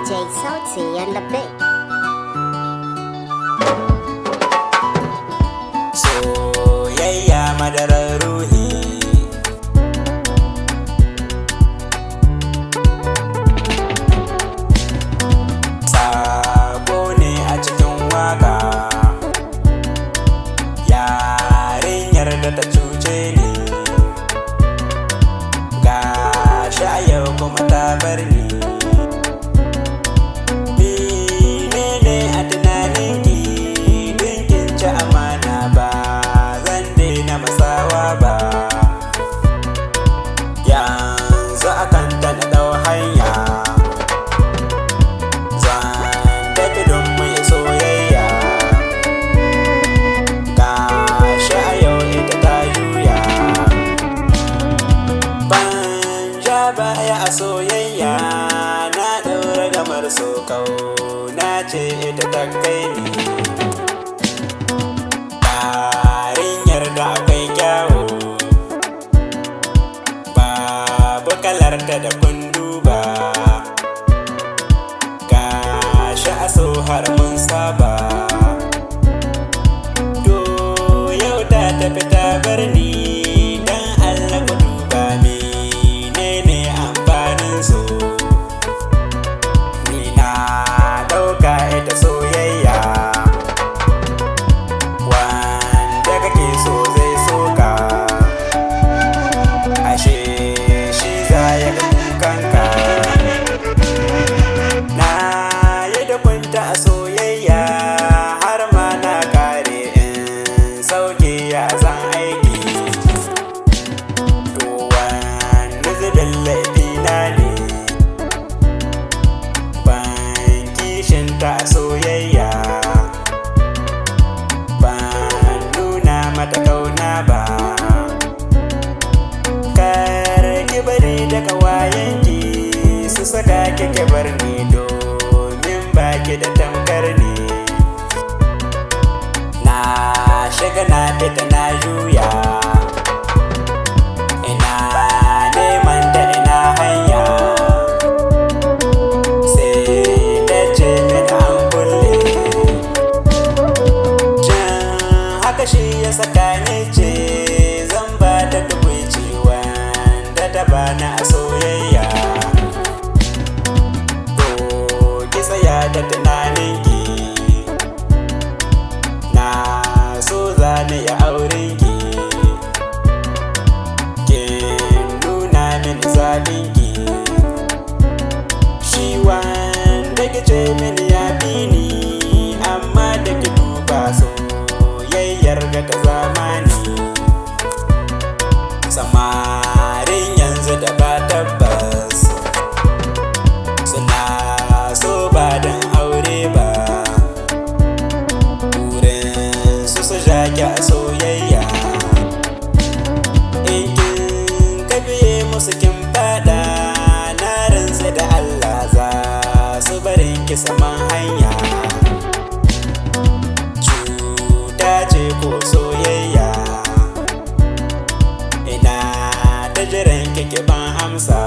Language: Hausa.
DJ Salty and the beat. Soyayya madarar ruhi. Sabo ne a cikin waka, yarinyar da ta cuce ni, gashi a yau kuma ta bar ni. Menene a tunaninki dinkin ci amana ba zan daina masawa ba. Yanzu akan ta na ɗau hanya, zan tafi don mu yi soyayya. Gashi a yau ita ta juya, ban ja baya a soyayya, na ɗaura gamar sokau na ce ita ta kai ni. Yarinyar da akwai kyawu, babu kalarta da kun duba, gashi a so har mun saba. To yau ta tafi ta bar ni, dan Allah ku duba menene amfanin so. Ni na ɗauka ita soyayya, wanda kake so zai soka, ashe shi za ya ga kukanka. Na yi da kunta a soyayya, har ma na kare in sauke ya zan aiki. To wani zubin laifina ne, ban kishinta a soyayya, ban nuna mata kauna ba. Kar ki bari da kawayenki su saka kike bar ni, domin baki da tamkar ni. Na shiga na fita na juya, ina neman ta ina hanya, sai ta ce mini an kulle. Can haka shi ya saka ni ce zan ba ta tukwici wanda ta bani a soyayya. To ki tsaya da tunaninki, na so za ni ya aurenki, kin nuna mini zaɓinki. Shi wanda kice mini ya fi ni, amma da ki duba soyayyar ga ta zamani. Samarin yanzu da ba tabbas, suna so ba don aure ba, burin su jaki a soyayya. In kin ka biye musu kin fada, na rantse da Allah za su barin ki saman hanya. Cuta ce ko soyayya, ina ta jiran ki ban amsa.